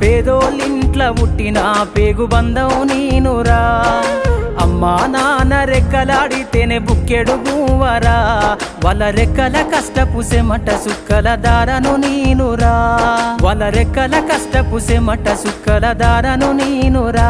పేదోళ్ళింట్ల పుట్టిన పేగు బంధం నీనురా అమ్మా నాన్న రెక్కలాడితేనే బుక్కెడు గువ్వరా వాళ్ళ రెక్కల కష్టపు సెమట సుక్కల దారను నీనురా వాళ్ళ రెక్కల కష్టపు సెమట సుక్కల దారను నీనురా